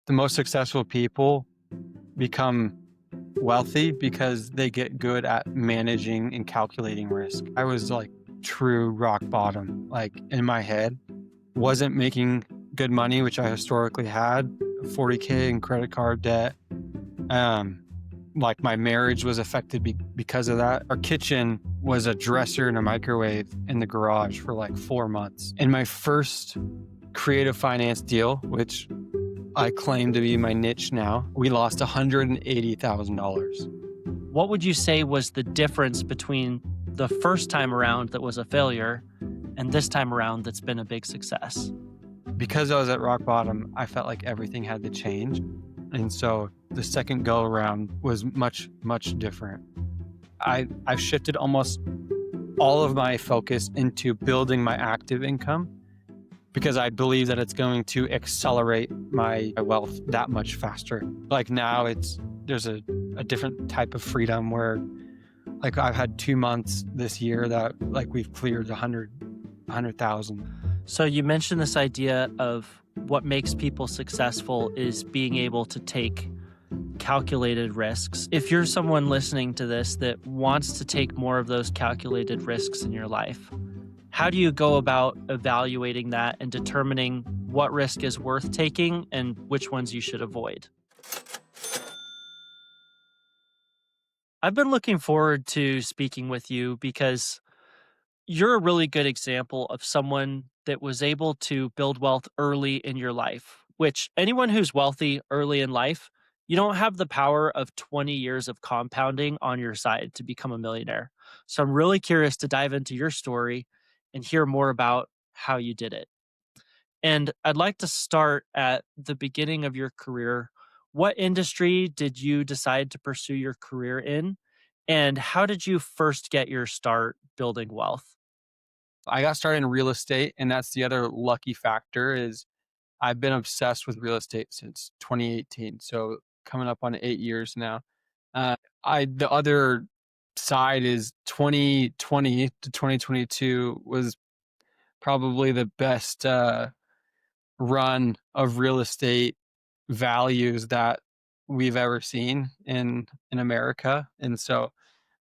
The most successful people become wealthy because they get good at managing and calculating risk. I was like true rock bottom, like in my head, wasn't making good money, which I historically had, 40K in credit card debt. Like my marriage was affected because of that. Our kitchen was a dresser and a microwave in the garage for like 4 months. In my first creative finance deal, which I claim to be my niche now, we lost $180,000. What would you say was the difference between the first time around that was a failure and this time around that's been a big success? Because I was at rock bottom, I felt like everything had to change. And so the second go around was much, much different. I've shifted almost all of my focus into building my active income because I believe that it's going to accelerate my wealth that much faster. Like now there's a different type of freedom where like I've had 2 months this year that like we've cleared 100,000. So you mentioned this idea of what makes people successful is being able to take calculated risks. If you're someone listening to this that wants to take more of those calculated risks in your life, how do you go about evaluating that and determining what risk is worth taking and which ones you should avoid? I've been looking forward to speaking with you because you're a really good example of someone that was able to build wealth early in your life, which anyone who's wealthy early in life, you don't have the power of 20 years of compounding on your side to become a millionaire. So I'm really curious to dive into your story and hear more about how you did it. And I'd like to start at the beginning of your career. What industry did you decide to pursue your career in? And how did you first get your start building wealth? I got started in real estate, and that's the other lucky factor is I've been obsessed with real estate since 2018. So coming up on 8 years now. Uh, the other side is 2020 to 2022 was probably the best run of real estate values that we've ever seen in America. And so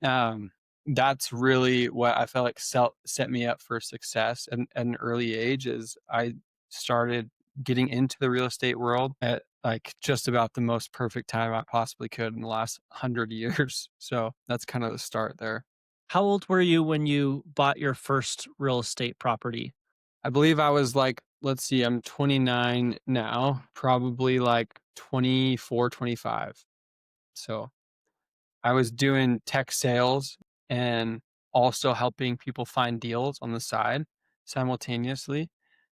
um, that's really what I felt like set me up for success at an early age is I started getting into the real estate world at like just about the most perfect time I possibly could in the last 100 years. So that's kind of the start there. How old were you when you bought your first real estate property? I believe I was like, let's see, I'm 29 now, probably like 24, 25. So I was doing tech sales and also helping people find deals on the side simultaneously.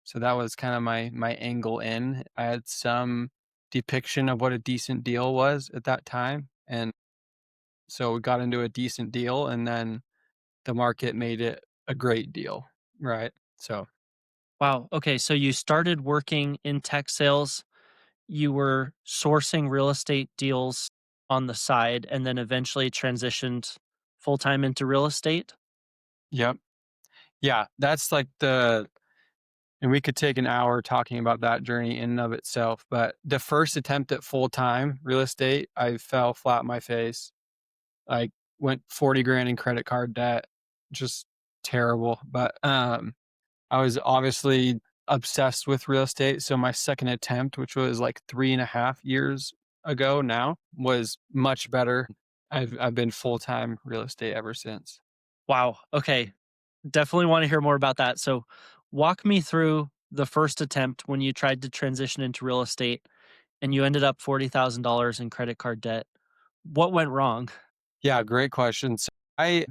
So that was kind of my angle in. I had some depiction of what a decent deal was at that time. And so we got into a decent deal and then the market made it a great deal. Right. So Wow. Okay. So you started working in tech sales, you were sourcing real estate deals on the side, and then eventually transitioned full time into real estate. yep. Yeah. That's like and we could take an hour talking about that journey in and of itself. But the first attempt at full time real estate, I fell flat on my face. Like went 40 grand in credit card debt, just terrible. But I was obviously obsessed with real estate. So my second attempt, which was like 3.5 years ago now, was much better. I've been full time real estate ever since. Wow. Okay. Definitely want to hear more about that. So, walk me through the first attempt when you tried to transition into real estate and you ended up $40,000 in credit card debt. What went wrong? Yeah, great question. So I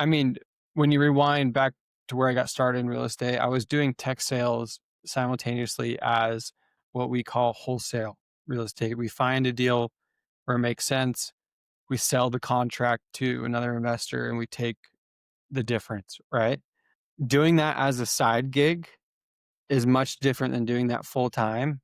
mean, when you rewind back to where I got started in real estate, I was doing tech sales simultaneously as what we call wholesale real estate. We find a deal where it makes sense. We sell the contract to another investor and we take the difference, right? Doing that as a side gig is much different than doing that full time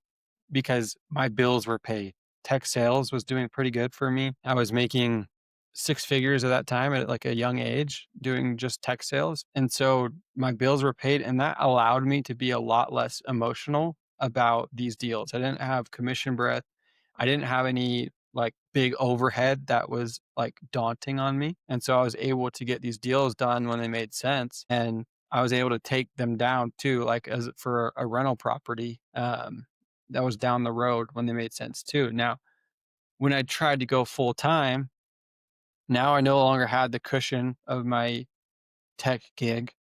because my bills were paid. Tech sales was doing pretty good for me. I was making 6 figures at that time at like a young age doing just tech sales. And so my bills were paid and that allowed me to be a lot less emotional about these deals. I didn't have commission breath. I didn't have any like big overhead that was like daunting on me. And so I was able to get these deals done when they made sense. And I was able to take them down too, like as for a rental property that was down the road when they made sense too. Now, when I tried to go full time, now I no longer had the cushion of my tech gig.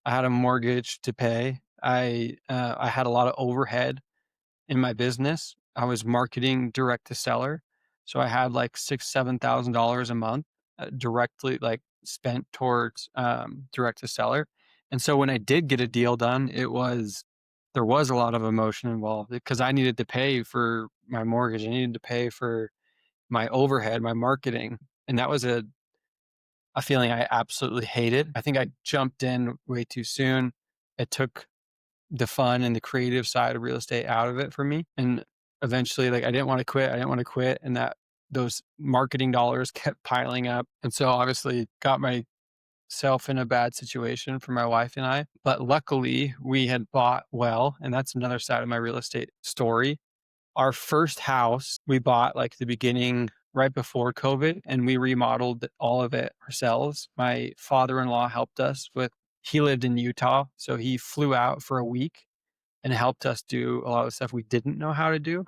I had a mortgage to pay. I had a lot of overhead in my business. I was marketing direct to seller, so I had like $6,000 $7,000 a month directly like spent towards direct to seller. And so when I did get a deal done, there was a lot of emotion involved because I needed to pay for my mortgage. I needed to pay for my overhead, my marketing, and that was a feeling I absolutely hated. I think I jumped in way too soon. It took the fun and the creative side of real estate out of it for me. And eventually, like I didn't want to quit. I didn't want to quit. And that those marketing dollars kept piling up. And so obviously got myself in a bad situation for my wife and I. But luckily we had bought well. And that's another side of my real estate story. Our first house we bought like the beginning right before COVID, and we remodeled all of it ourselves. My father-in-law helped us with he lived in Utah, so he flew out for a week and helped us do a lot of stuff we didn't know how to do.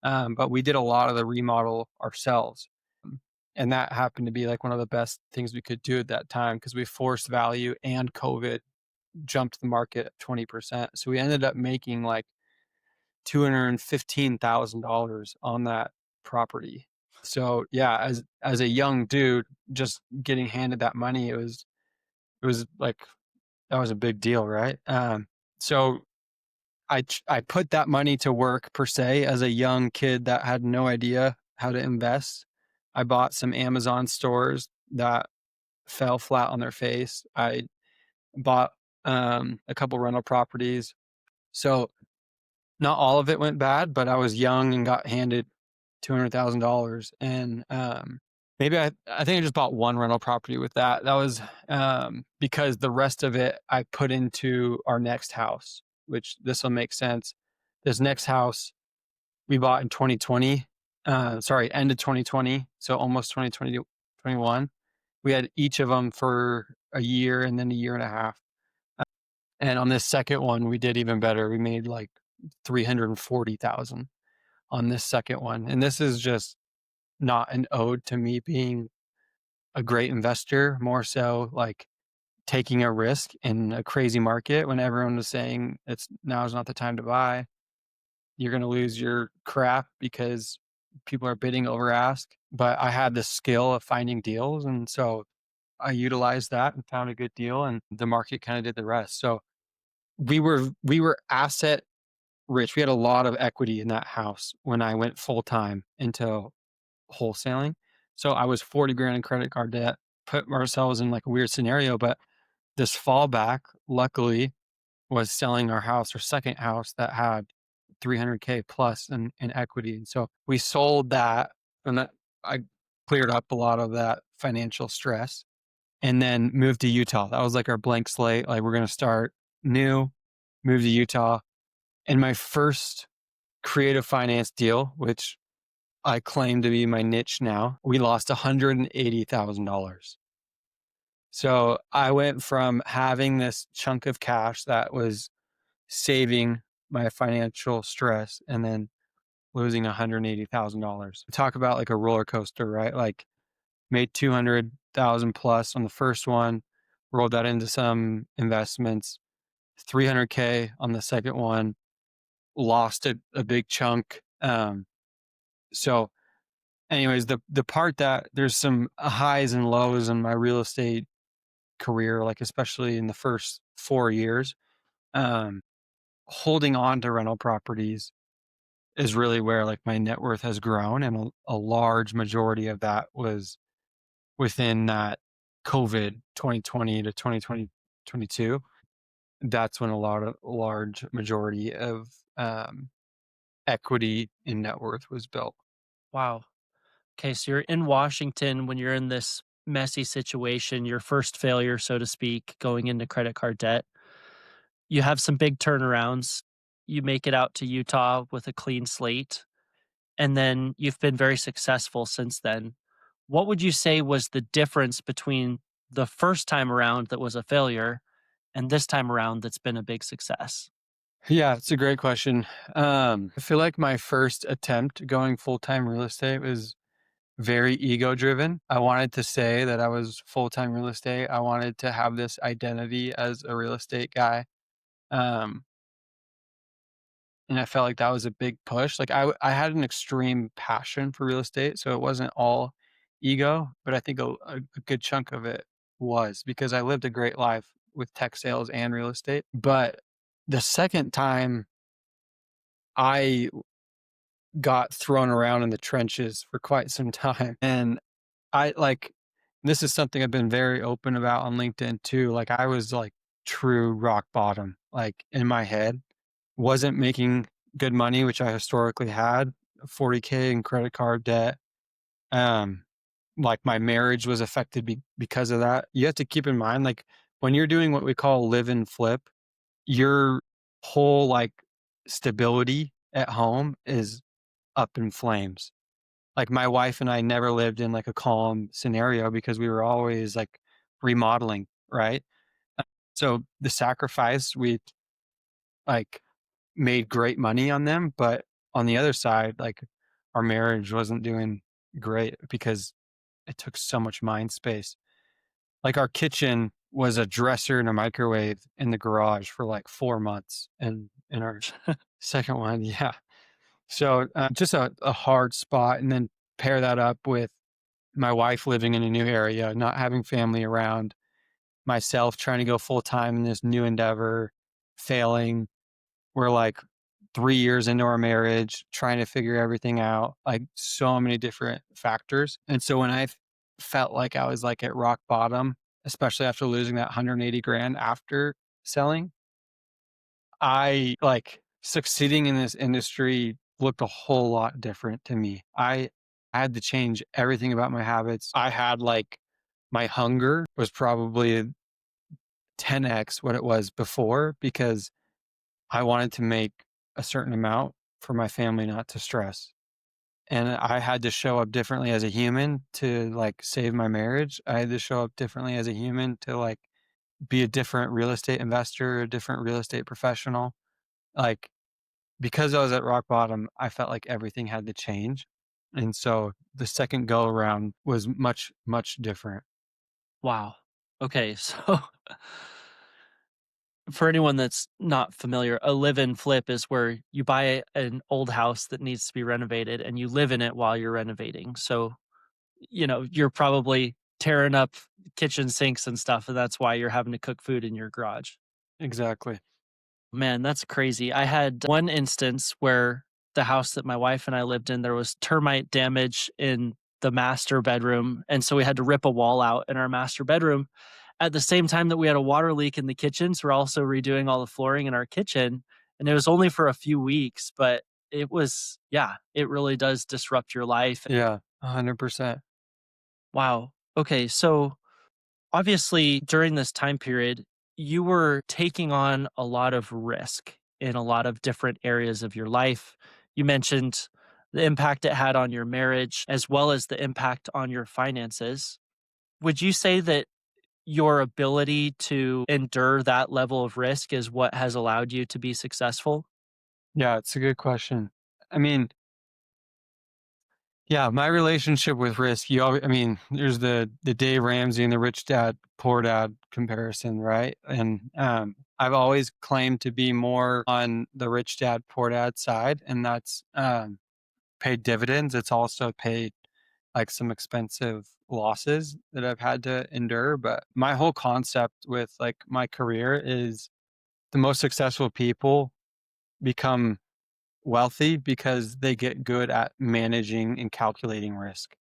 But we did a lot of the remodel ourselves. And that happened to be like one of the best things we could do at that time because we forced value and COVID jumped the market at 20%. So we ended up making like $215,000 on that property. So yeah, as a young dude, just getting handed that money, it was like that was a big deal, right? So I put that money to work per se as a young kid that had no idea how to invest. I bought some Amazon stores that fell flat on their face. I bought a couple rental properties. So not all of it went bad, but I was young and got handed $200,000 and, maybe I think I just bought one rental property with that. That was, because the rest of it I put into our next house, which this will make sense. This next house we bought in 2020, sorry, end of 2020, so almost 2021. We had each of them for a year and then a year and a half. And on this second one, we did even better. We made like 340,000 on this second one. And this is just not an ode to me being a great investor, more so like taking a risk in a crazy market when everyone was saying it's now is not the time to buy. You're going to lose your crap because people are bidding over ask. But I had the skill of finding deals. And so I utilized that and found a good deal and the market kind of did the rest. So we were asset rich. We had a lot of equity in that house when I went full time into wholesaling. So I was 40 grand in credit card debt, put ourselves in like a weird scenario. But this fallback, luckily, was selling our house, our second house that had 300K plus in equity. And so we sold that and that I cleared up a lot of that financial stress and then moved to Utah. That was like our blank slate. Like we're going to start new, move to Utah. And my first creative finance deal, which I claim to be my niche now, we lost $180,000. So I went from having this chunk of cash that was saving my financial stress and then losing $180,000. Talk about like a roller coaster, right? Like made 200,000 plus on the first one, rolled that into some investments, 300K on the second one, lost a big chunk. So anyways, the part that there's some highs and lows in my real estate career, like especially in the first 4 years, um, holding on to rental properties is really where like my net worth has grown. And a large majority of that was within that COVID 2020 to 2022. That's when a large majority of equity in net worth was built. Wow. Okay, so you're in Washington when you're in this messy situation, your first failure, so to speak, going into credit card debt. You have some big turnarounds. you make it out to Utah with a clean slate, and then you've been very successful since then. What would you say was the difference between the first time around that was a failure and this time around that's been a big success? Yeah, it's a great question. I feel like my first attempt going full-time real estate was very ego driven. I wanted to say that I was full-time real estate. I wanted to have this identity as a real estate guy. Um, and I felt like that was a big push. Like I had an extreme passion for real estate, so it wasn't all ego, but I think a good chunk of it was because I lived a great life with tech sales and real estate. But the second time I got thrown around in the trenches for quite some time. And I like this is something I've been very open about on LinkedIn too. Like I was like true rock bottom, like in my head, wasn't making good money, which I historically had 40K in credit card debt. Um, like my marriage was affected because of that. You have to keep in mind, like when you're doing what we call live and flip, your whole like stability at home is up in flames. Like, my wife and I never lived in, like, a calm scenario because we were always, like, remodeling, right? So, the sacrifice, we, like, made great money on them, but on the other side, like, our marriage wasn't doing great because it took so much mind space. Like, our kitchen was a dresser and a microwave in the garage for, like, 4 months, and in our second one yeah. So, just a hard spot, and then pair that up with my wife living in a new area, not having family around, myself trying to go full time in this new endeavor, failing. We're like 3 years into our marriage, trying to figure everything out, like so many different factors. And so when felt like I was like at rock bottom, especially after losing that 180 grand after selling, I like succeeding in this industry looked a whole lot different to me. I had to change everything about my habits. I had like my hunger was probably 10x what it was before because I wanted to make a certain amount for my family not to stress. And I had to show up differently as a human to like save my marriage. I had to show up differently as a human to like be a different real estate investor, a different real estate professional. Like because I was at rock bottom, I felt like everything had to change. And so the second go around was much, much different. Wow. Okay, so for anyone that's not familiar, a live and flip is where you buy an old house that needs to be renovated and you live in it while you're renovating. So, you're probably tearing up kitchen sinks and stuff, and that's why you're having to cook food in your garage. Exactly. Man, that's crazy. I had one instance where the house that my wife and I lived in, there was termite damage in the master bedroom. And so we had to rip a wall out in our master bedroom at the same time that we had a water leak in the kitchen. So we're also redoing all the flooring in our kitchen. And it was only for a few weeks, but yeah, it really does disrupt your life. Yeah, 100%. Wow. Okay. So obviously, during this time period, you were taking on a lot of risk in a lot of different areas of your life. You mentioned the impact it had on your marriage, as well as the impact on your finances. Would you say that your ability to endure that level of risk is what has allowed you to be successful? Yeah, it's a good question. I mean, yeah, my relationship with risk, I mean, there's the Dave Ramsey and the rich dad, poor dad comparison, right? And I've always claimed to be more on the rich dad, poor dad side, and that's paid dividends. It's also paid like some expensive losses that I've had to endure. But my whole concept with like my career is the most successful people become wealthy because they get good at managing and calculating risk,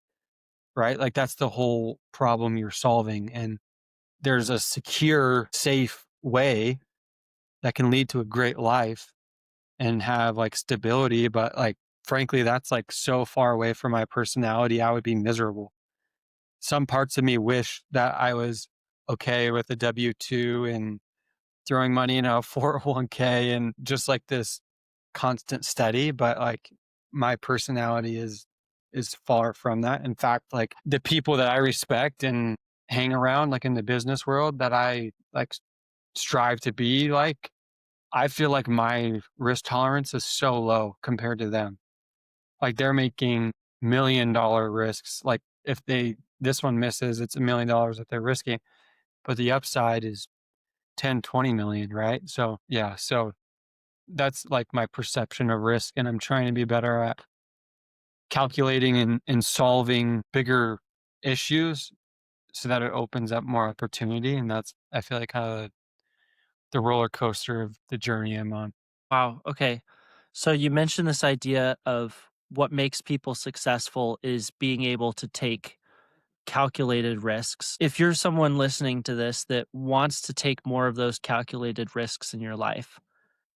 right? Like that's the whole problem you're solving. And there's a secure, safe way that can lead to a great life and have like stability. But like, frankly, that's like so far away from my personality. I would be miserable. Some parts of me wish that I was okay with a W 2 and throwing money in a 401k and just like this constant steady, but like my personality is far from that. In fact, like the people that I respect and hang around like in the business world that I like strive to be like, I feel like my risk tolerance is so low compared to them. Like they're making $1 million risks. Like if this one misses, it's $1 million that they're risking, but the upside is 10, 20 million, right? So yeah, so that's like my perception of risk. And I'm trying to be better at calculating and solving bigger issues so that it opens up more opportunity. And that's, I feel like, kind of the roller coaster of the journey I'm on. Wow. Okay. So you mentioned this idea of what makes people successful is being able to take calculated risks. If you're someone listening to this that wants to take more of those calculated risks in your life,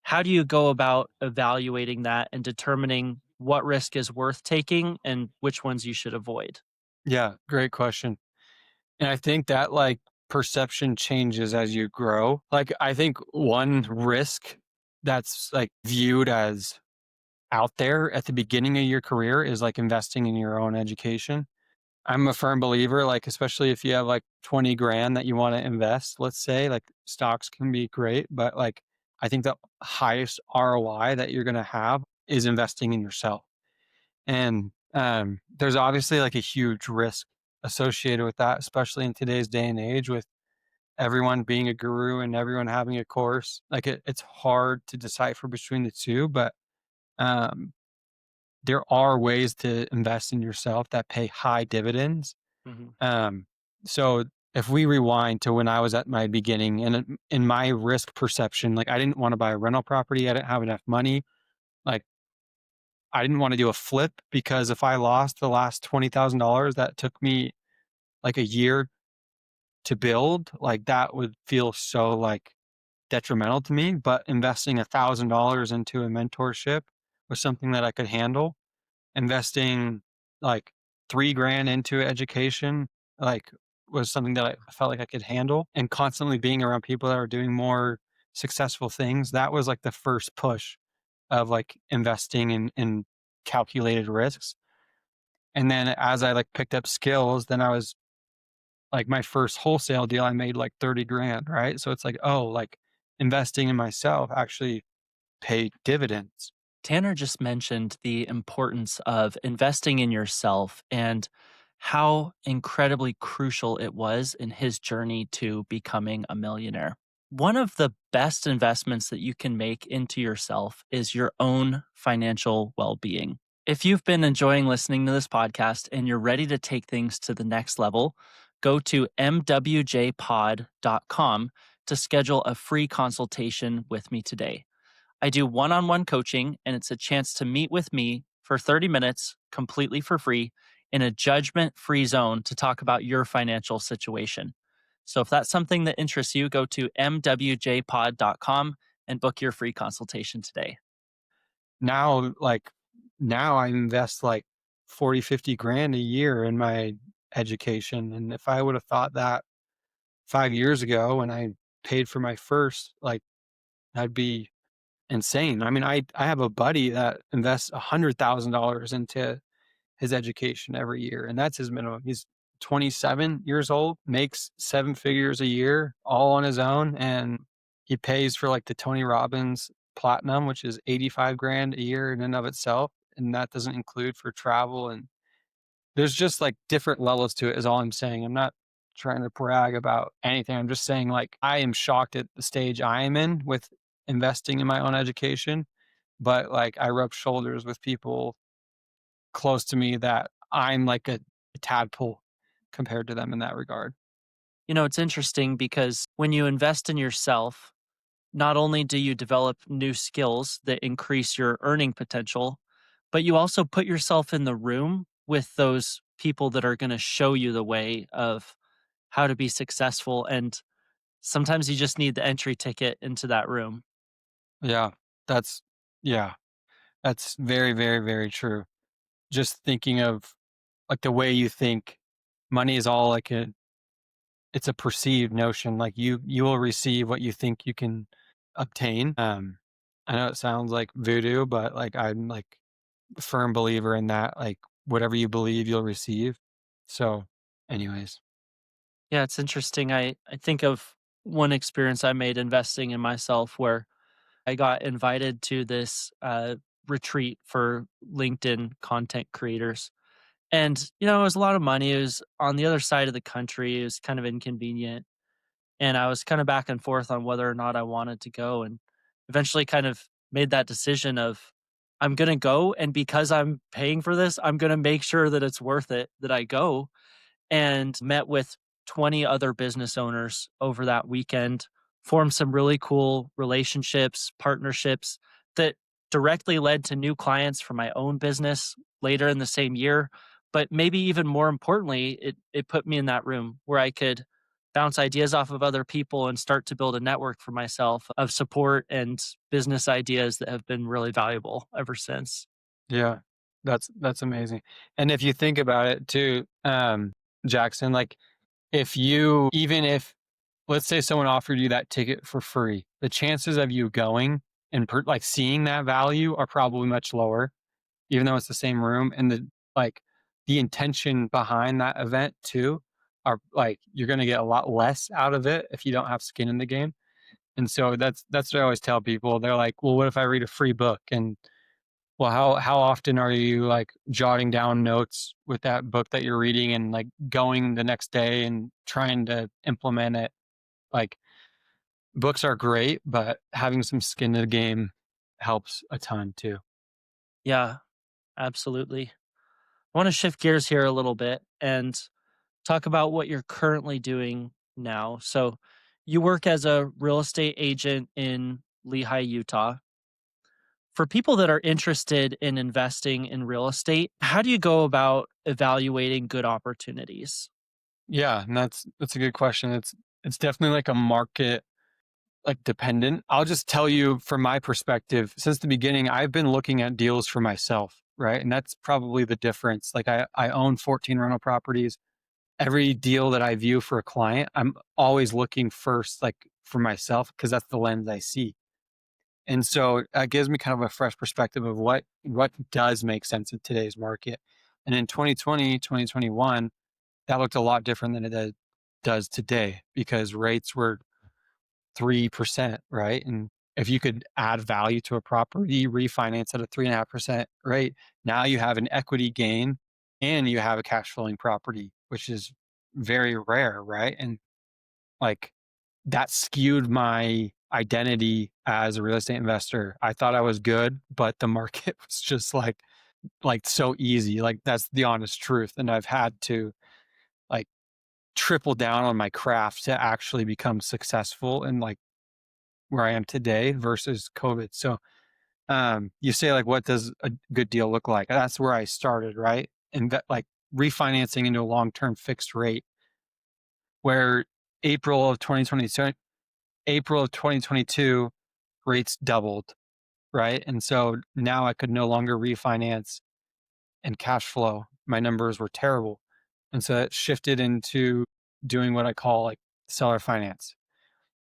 how do you go about evaluating that and determining what risk is worth taking and which ones you should avoid? Yeah, great question. And I think that like perception changes as you grow. Like, I think one risk that's like viewed as out there at the beginning of your career is like investing in your own education. I'm a firm believer, like, especially if you have like 20 grand that you want to invest, let's say, like stocks can be great, but like, I think the highest ROI that you're going to have is investing in yourself. And there's obviously like a huge risk associated with that, especially in today's day and age with everyone being a guru and everyone having a course. Like it's hard to decipher between the two, but um, there are ways to invest in yourself that pay high dividends. Mhm. Um, so if we rewind to when I was at my beginning and in my risk perception, like I didn't want to buy a rental property, I didn't have enough money. Like I didn't want to do a flip because if I lost the last $20,000 that took me like a year to build, like that would feel so like detrimental to me. But investing $1,000 into a mentorship was something that I could handle. Investing like 3 grand into education, like was something that I felt like I could handle. And constantly being around people that are doing more successful things, that was like the first push of like investing in calculated risks. And then as I like picked up skills, then I was like my first wholesale deal, I made like 30 grand, right? So it's like, oh, like investing in myself actually paid dividends. Tanner just mentioned the importance of investing in yourself and how incredibly crucial it was in his journey to becoming a millionaire. One of the best investments that you can make into yourself is your own financial well being. If you've been enjoying listening to this podcast and you're ready to take things to the next level, go to mwjpod.com to schedule a free consultation with me today. I do one on one coaching, and it's a chance to meet with me for 30 minutes completely for free in a judgment free zone to talk about your financial situation. So, if that's something that interests you, go to mwjpod.com and book your free consultation today. Now, like now I invest like 40, 50 grand a year in my education. And if I would have thought that 5 years ago when I paid for my first, like that'd be insane. I mean, I have a buddy that invests $100,000 into his education every year, and that's his minimum. He's 27 years old, makes 7 figures a year, all on his own, and he pays for like the Tony Robbins Platinum, which is 85 grand a year in and of itself, and that doesn't include for travel. And there's just like different levels to it. Is all I'm saying. I'm not trying to brag about anything. I'm just saying like I am shocked at the stage I am in with investing in my own education, but like I rub shoulders with people close to me that I'm like a tadpole compared to them in that regard. You know, it's interesting because when you invest in yourself, not only do you develop new skills that increase your earning potential, but you also put yourself in the room with those people that are going to show you the way of how to be successful. And sometimes you just need the entry ticket into that room. Yeah, that's yeah, that's very, very, very true. Just thinking of like the way you think money is all like it's a perceived notion. Like you will receive what you think you can obtain. I know it sounds like voodoo, but, like, I'm, like, a firm believer in that, like, whatever you believe, you'll receive. So, anyways. Yeah, it's interesting. I think of one experience I made investing in myself where I got invited to this retreat for LinkedIn content creators. And, it was a lot of money. It was on the other side of the country. It was kind of inconvenient. And I was kind of back and forth on whether or not I wanted to go. And eventually kind of made that decision of I'm going to go. And because I'm paying for this, I'm going to make sure that it's worth it that I go, and met with 20 other business owners over that weekend, formed some really cool relationships, partnerships that directly led to new clients for my own business later in the same year. But maybe even more importantly, it put me in that room where I could bounce ideas off of other people and start to build a network for myself of support and business ideas that have been really valuable ever since. Yeah, that's amazing. And if you think about it too, Jackson, like, if you even if let's say someone offered you that ticket for free, the chances of you going and like, seeing that value are probably much lower, even though it's the same room, and like, the intention behind that event too are, like, you're gonna get a lot less out of it if you don't have skin in the game. And so that's what I always tell people. They're like, "Well, what if I read a free book?" And, well, how often are you, like, jotting down notes with that book that you're reading and, like, going the next day and trying to implement it? Like, books are great, but having some skin in the game helps a ton too. Yeah, absolutely. I want to shift gears here a little bit and talk about what you're currently doing now. So, you work as a real estate agent in Lehi, Utah. For people that are interested in investing in real estate, how do you go about evaluating good opportunities? Yeah, and that's a good question. It's definitely like a market, like, dependent. I'll just tell you from my perspective, since the beginning, I've been looking at deals for myself, right? And that's probably the difference. Like, I own 14 rental properties. Every deal that I view for a client, I'm always looking first, like, for myself, because that's the lens I see. And so that gives me kind of a fresh perspective of what does make sense in today's market. And in 2020, 2021, that looked a lot different than does today, because rates were 3%, right? And if you could add value to a property, refinance at a 3.5% rate, now you have an equity gain and you have a cash flowing property, which is very rare, right? And, like, that skewed my identity as a real estate investor. I thought I was good, but the market was just like so easy. Like, that's the honest truth. And I've had to, like, triple down on my craft to actually become successful and, like, where I am today versus COVID. So, you say, like, what does a good deal look like? That's where I started, right? And that, like, refinancing into a long-term fixed rate, where April of 2022, April of 2022, rates doubled, right? And so now I could no longer refinance and cash flow. My numbers were terrible. And so it shifted into doing what I call, like, seller finance.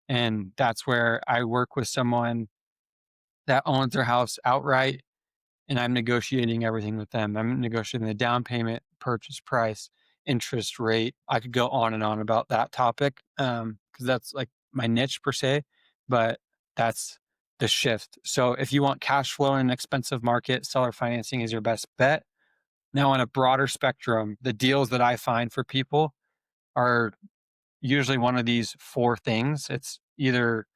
And that's where I work with someone that owns their house outright, and I'm negotiating everything with them. I'm negotiating the down payment, purchase price, interest rate. I could go on and on about that topic, because that's, like, my niche per se, but that's the shift. So if you want cash flow in an expensive market, seller financing is your best bet. Now, on a broader spectrum, the deals that I find for people are usually one of these four things. It's either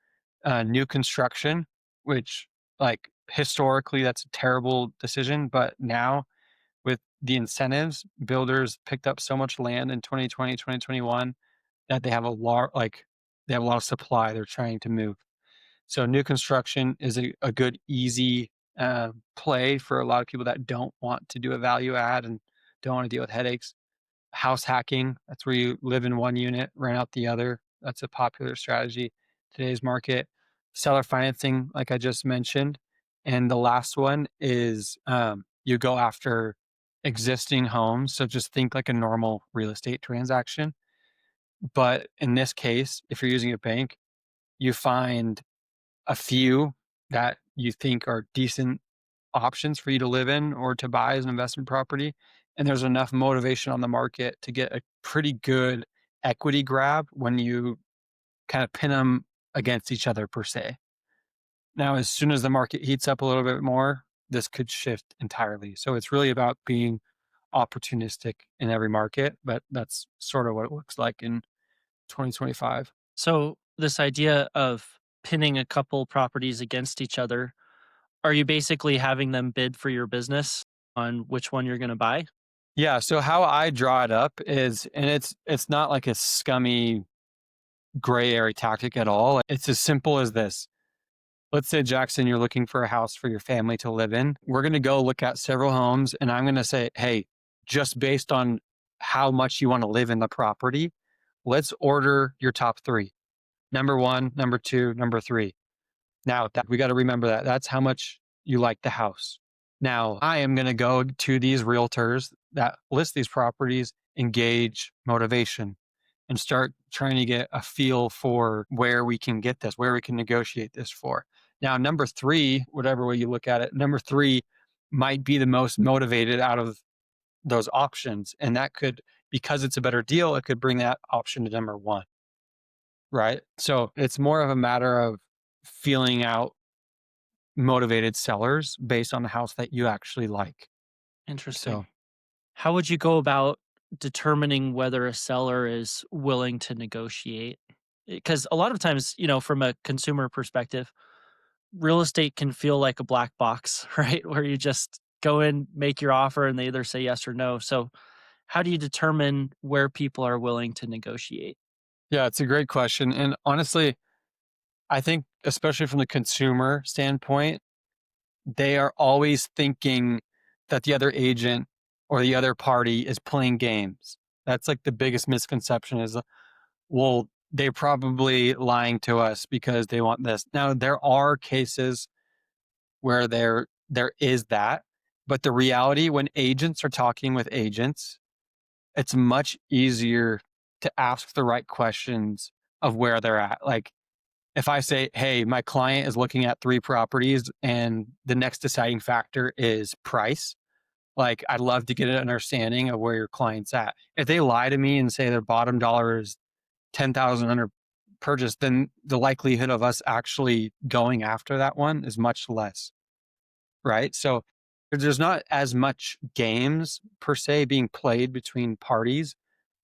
new construction, which, like, historically, that's a terrible decision, but now with the incentives, builders picked up so much land in 2020, 2021 that they have a lot of supply they're trying to move. So new construction is a good, easy play for a lot of people that don't want to do a value add and don't want to deal with headaches. House hacking, that's where you live in one unit, rent out the other. That's a popular strategy today's market. Seller financing, like I just mentioned. And the last one is, you go after existing homes. So just think like a normal real estate transaction. But in this case, if you're using a bank, you find a few that you think are decent options for you to live in or to buy as an investment property, and there's enough motivation on the market to get a pretty good equity grab when you kind of pin them against each other per se. Now, as soon as the market heats up a little bit more, this could shift entirely. So it's really about being opportunistic in every market, but that's sort of what it looks like in 2025. So, this idea of pinning a couple properties against each other, are you basically having them bid for your business on which one you're going to buy? Yeah, so how I draw it up is, and it's not like a scummy gray area tactic at all. It's as simple as this. Let's say, Jackson, you're looking for a house for your family to live in. We're going to go look at several homes, and I'm going to say, hey, just based on how much you want to live in the property, let's order your top three. Number one, number two, number three. Now, that we got to remember that that's how much you like the house. Now, I am going to go to these realtors that list these properties, engage motivation, and start trying to get a feel for where we can get this, where we can negotiate this for. Now, number three, whatever way you look at it, number three might be the most motivated out of those options. And that could, because it's a better deal, it could bring that option to number one. Right. So it's more of a matter of feeling out motivated sellers based on the house that you actually like. Interesting. So, How would you go about determining whether a seller is willing to negotiate? Because a lot of times, from a consumer perspective, real estate can feel like a black box, right? Where you just go in, make your offer, and they either say yes or no. So, how do you determine where people are willing to negotiate? yeah, it's a great question. And honestly, I think, especially from the consumer standpoint, they are always thinking that the other agent or the other party is playing games. That's like the biggest misconception is, well, they're probably lying to us because they want this. Now, there are cases where there is that, but the reality when agents are talking with agents, it's much easier to ask the right questions of where they're at. Like if I say, "Hey, my client is looking at 3 properties and the next deciding factor is price," like, I'd love to get an understanding of where your client's at. If they lie to me and say their bottom dollar is 10,000 under purchase, then the likelihood of us actually going after that one is much less, right? So, there's not as much games per se being played between parties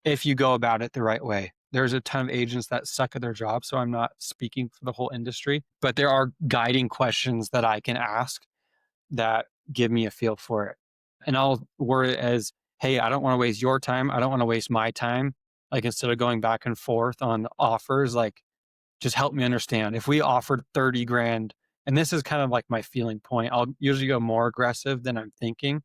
if you go about it the right way. There's a ton of agents that suck at their job, so I'm not speaking for the whole industry, but there are guiding questions that I can ask that give me a feel for it. And I'll word it as, hey, I don't want to waste your time. I don't want to waste my time. Like instead of going back and forth on offers, like just help me understand. If we offered 30 grand, and this is kind of like my feeling point, I'll usually go more aggressive than I'm thinking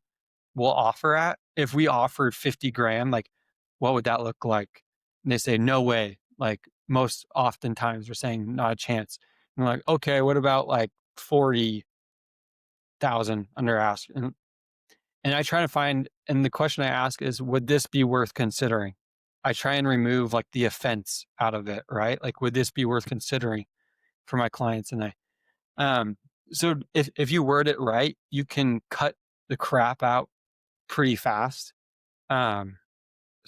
we'll offer at. If we offered 50 grand, like what would that look like? And they say, no way. Like most oftentimes they're saying not a chance. And I'm like, okay, what about like 40,000 under ask? And I try to find, and the question I ask is, would this be worth considering? I try and remove like the offense out of it, right? Like, would this be worth considering for my clients? And um, so if you word it right, you can cut the crap out pretty fast. Um,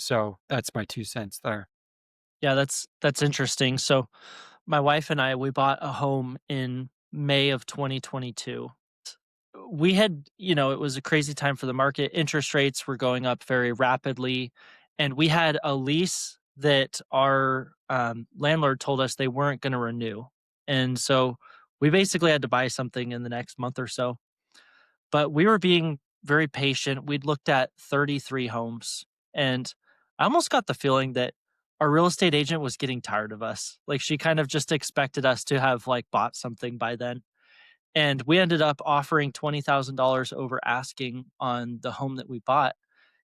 so that's my 2 cents there. Yeah, that's interesting. So, my wife and I, we bought a home in May of 2022. We had, it was a crazy time for the market. Interest rates were going up very rapidly, and we had a lease that our landlord told us they weren't going to renew. And so we basically had to buy something in the next month or so. But we were being very patient. We'd looked at 33 homes, and I almost got the feeling that our real estate agent was getting tired of us. Like she kind of just expected us to have like bought something by then. And we ended up offering $20,000 over asking on the home that we bought.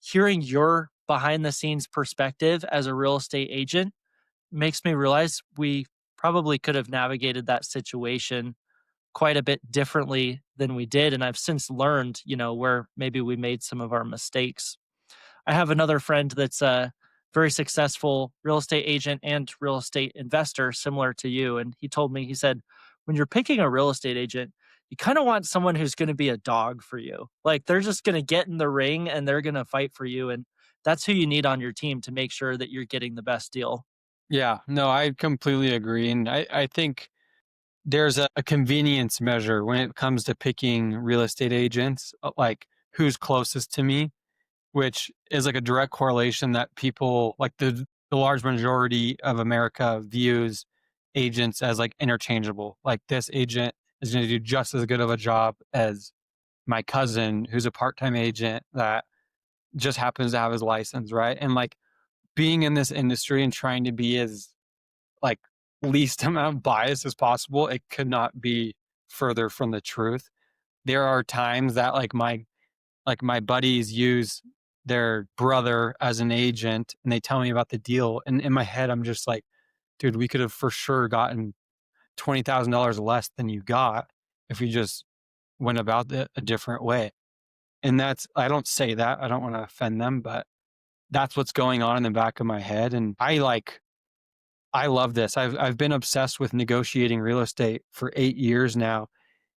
Hearing your behind the scenes perspective as a real estate agent makes me realize we probably could have navigated that situation quite a bit differently than we did. And I've since learned, where maybe we made some of our mistakes. I have another friend that's a very successful real estate agent and real estate investor, similar to you. And he told me, he said, when you're picking a real estate agent, you kind of want someone who's going to be a dog for you. Like they're just going to get in the ring and they're going to fight for you. And that's who you need on your team to make sure that you're getting the best deal. Yeah, no, I completely agree, and I think there's a convenience measure when it comes to picking real estate agents, like who's closest to me, which is like a direct correlation that people like the large majority of America views agents as like interchangeable. Like this agent is going to do just as good of a job as my cousin who's a part-time agent that just happens to have his license, right? And like being in this industry and trying to be as like least amount of bias as possible, it could not be further from the truth. There are times that like my buddies use their brother as an agent and they tell me about the deal. And in my head, I'm just like, dude, we could have for sure gotten $20,000 less than you got if you just went about it a different way. And that's, I don't say that, I don't want to offend them, but that's what's going on in the back of my head. And I love this. I've been obsessed with negotiating real estate for 8 years now.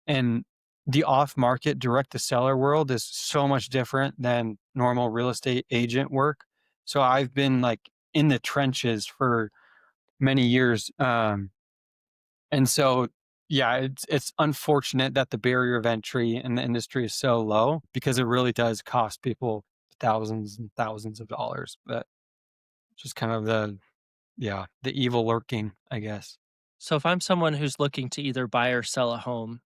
And the off market direct to seller world is so much different than normal real estate agent work. So I've been like in the trenches for many years. And so, yeah, it's unfortunate that the barrier of entry in the industry is so low because it really does cost people thousands and thousands of dollars. But just kind of the evil lurking, I guess. So if I'm someone who's looking to either buy or sell a home,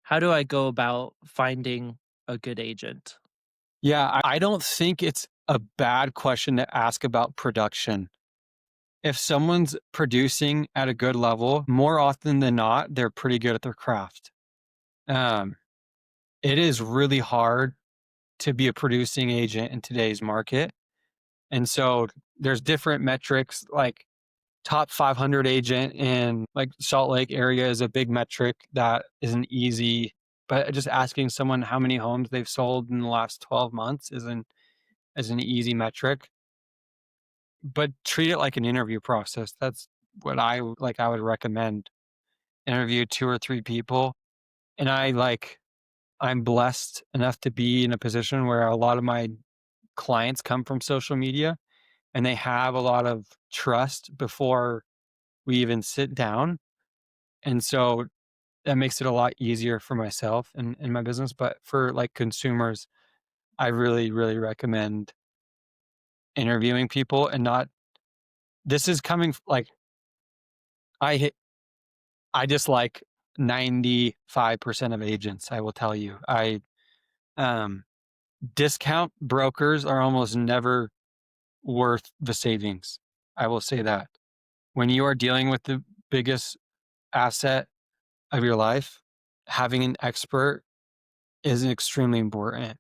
how do I go about finding a good agent? Yeah, I don't think it's a bad question to ask about production. If someone's producing at a good level, more often than not, they're pretty good at their craft. Um, it is really hard to be a producing agent in today's market. And so there's different metrics like top 500 agent in like Salt Lake area is a big metric that isn't easy, but just asking someone how many homes they've sold in the last 12 months is an easy metric. But treat it like an interview process. That's what I would recommend. Interview 2 or 3 people, and I'm blessed enough to be in a position where a lot of my clients come from social media, and they have a lot of trust before we even sit down, and so that makes it a lot easier for myself and my business, but for, like, consumers, I really, really recommend interviewing people and not this is coming f like, I I dislike 95% of agents, I will tell you. Um, discount brokers are almost never worth the savings. I will say that. When you are dealing with the biggest asset of your life, having an expert is extremely important.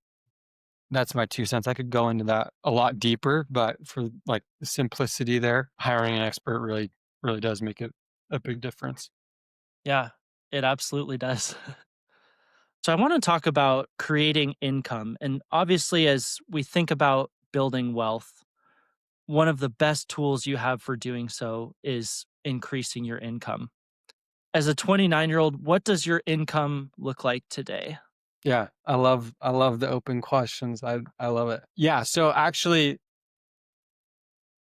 That's my 2 cents. I could go into that a lot deeper, but for like the simplicity there, hiring an expert really, really does make it a big difference. Yeah, it absolutely does. So I want to talk about creating income. And obviously, as we think about building wealth, one of the best tools you have for doing so is increasing your income. As a 29-year-old, what does your income look like today? Yeah, I love the open questions. I love it. Yeah, so actually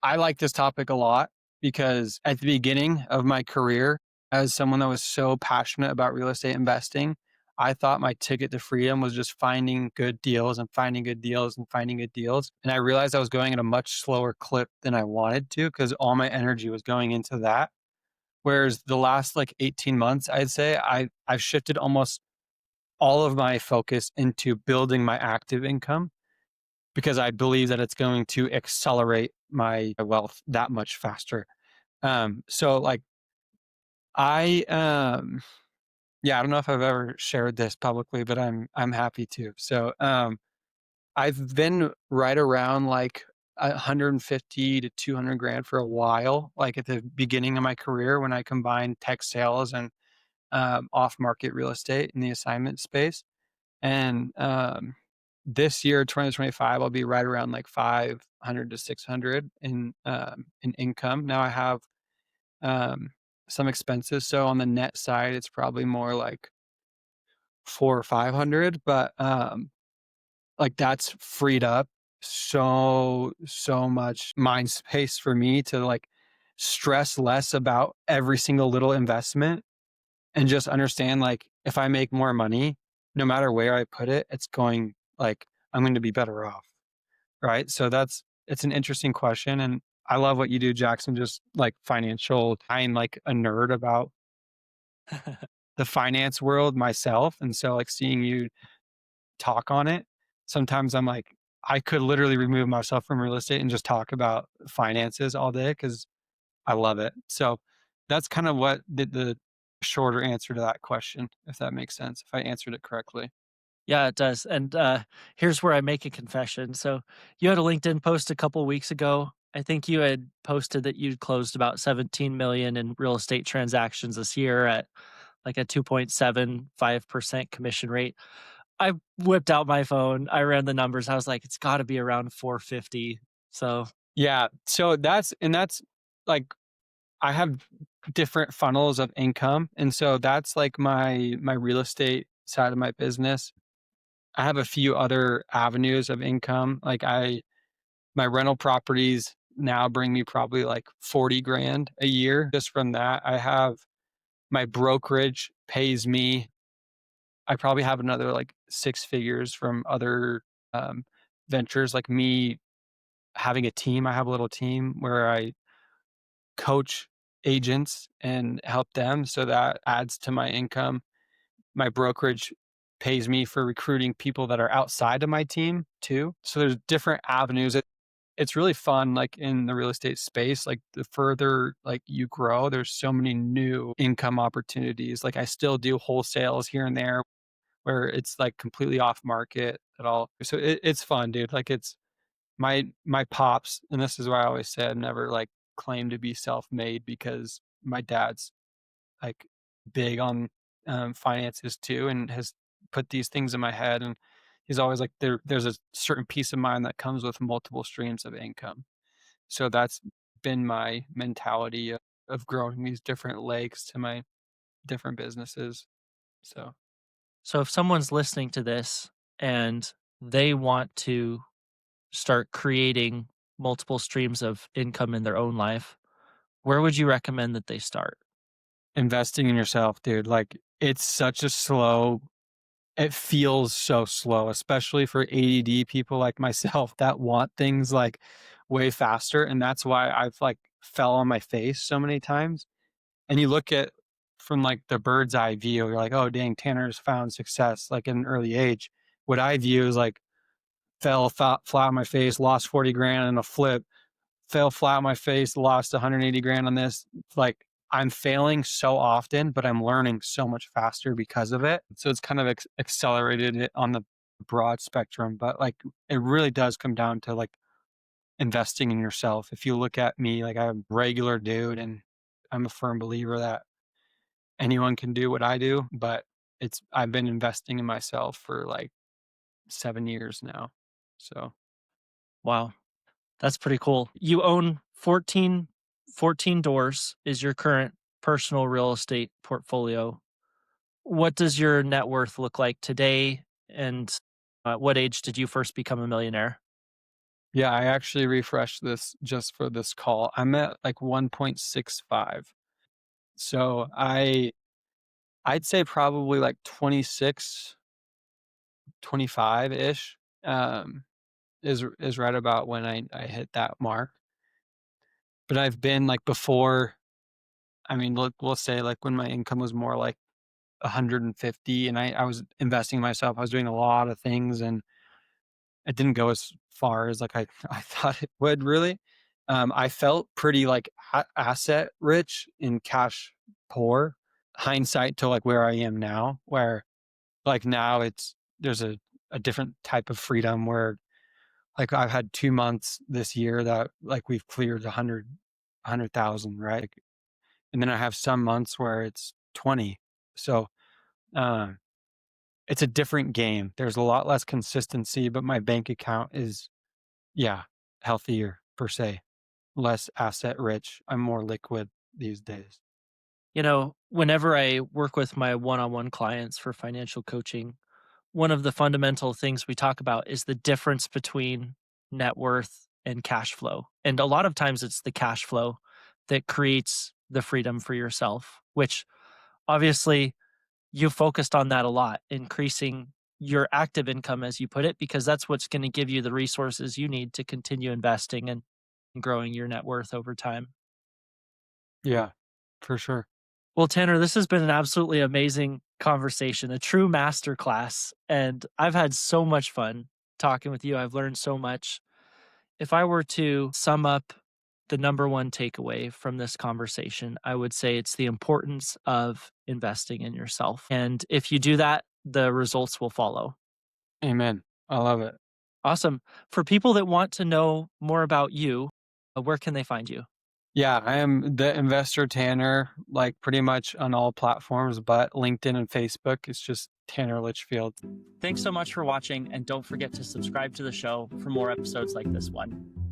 I like this topic a lot because at the beginning of my career as someone that was so passionate about real estate investing, I thought my ticket to freedom was just finding good deals and finding good deals and finding good deals. And I realized I was going at a much slower clip than I wanted to because all my energy was going into that. Whereas the last like 18 months, I'd say I've shifted almost all of my focus into building my active income because I believe that it's going to accelerate my wealth that much faster. So like I yeah, I don't know if I've ever shared this publicly, but I'm happy to. So I've been right around like 150 to 200 grand for a while, like at the beginning of my career when I combined tech sales and off market real estate in the assignment space. And this year, 2025, I'll be right around like 500 to 600 in income. Now I have um, some expenses, so on the net side, it's probably more like 4 or 500, but, like, that's freed up so much mind space for me to, like, stress less about every single little investment and just understand, like, if I make more money, no matter where I put it, it's going like, I'm going to be better off, right? So it's an interesting question, and I love what you do, Jackson, just, like, financial I'm, like, a nerd about the finance world myself, and so, like, seeing you talk on it, sometimes I'm like, I could literally remove myself from real estate and just talk about finances all day because I love it. So that's kind of what the shorter answer to that question, if that makes sense, if I answered it correctly. Yeah, it does. And here's where I make a confession. So you had a LinkedIn post a couple weeks ago. I think you had posted that you'd closed about 17 million in real estate transactions this year at like a 2.75% commission rate. I whipped out my phone. I ran the numbers. I was like, it's got to be around 450. So, Yeah. So that's like I have different funnels of income. And so that's like my real estate side of my business. I have a few other avenues of income. My rental properties now bring me probably like 40 grand a year just from that. I have my brokerage pays me. I probably have another like six figures from other um, ventures, like me having a team. I have a little team where I coach agents and help them. So that adds to my income. My brokerage pays me for recruiting people that are outside of my team too. So there's different avenues. It's really fun, like, in the real estate space, like, the further, like, you grow, there's so many new income opportunities, like, I still do wholesales here and there where it's, like, completely off market at all. So it's fun, dude, like, it's my pops and this is why I always say I've never, like, claimed to be self-made because my dad's, like, big on, finances too and has put these things in my head, and he's always like, there's a certain peace of mind that comes with multiple streams of income. So that's been my mentality of growing these different legs to my different businesses. So so if someone's listening to this and they want to start creating multiple streams of income in their own life, where would you recommend that they start? investing in yourself, dude, like it's such a slow it feels so slow, especially for ADD people like myself that want things like way faster. And that's why I've like fell on my face so many times. And you look at from like the bird's eye view, you're like, oh dang, Tanner's found success like at an early age. What I view is like flat on my face, lost 40 grand in a flip, fell flat on my face, lost 180 grand on this. Like I'm failing so often, but I'm learning so much faster because of it. So it's kind of accelerated it on the broad spectrum, but like it really does come down to like investing in yourself. If you look at me, like I'm a regular dude and I'm a firm believer that anyone can do what I do, but I've been investing in myself for like 7 years now. So Wow, that's pretty cool. You own 14 doors is your current personal real estate portfolio. What does your net worth look like today? And at what age did you first become a millionaire? yeah, I actually refreshed this just for this call. I'm at like 1.65. So I'd say probably like 26, 25-ish is right about when I hit that mark. But I've been like before, I mean, we'll say like when my income was more like 150 and I was investing in myself, I was doing a lot of things and it didn't go as far as like I thought it would really. I felt pretty like asset rich and cash poor. Hindsight to like where I am now, where like now there's a different type of freedom where like I've had 2 months this year that like we've cleared 100,000, right? Like, and then I have some months where it's 20. So um, it's a different game. There's a lot less consistency, but my bank account is yeah, healthier per se, less asset rich. I'm more liquid these days. Whenever I work with my one on one clients for financial coaching, one of the fundamental things we talk about is the difference between net worth and cash flow. And a lot of times it's the cash flow that creates the freedom for yourself, which obviously you focused on that a lot, increasing your active income, as you put it, because that's what's going to give you the resources you need to continue investing and growing your net worth over time. Yeah, for sure. Well, Tanner, this has been an absolutely amazing conversation, a true masterclass. And I've had so much fun talking with you. I've learned so much. If I were to sum up the number one takeaway from this conversation, I would say it's the importance of investing in yourself. And if you do that, the results will follow. Amen. I love it. Awesome. For people that want to know more about you, where can they find you? Yeah, I am the investor Tanner, like pretty much on all platforms, but LinkedIn and Facebook, it's just Tanner Litchfield. Thanks so much for watching, and don't forget to subscribe to the show for more episodes like this one.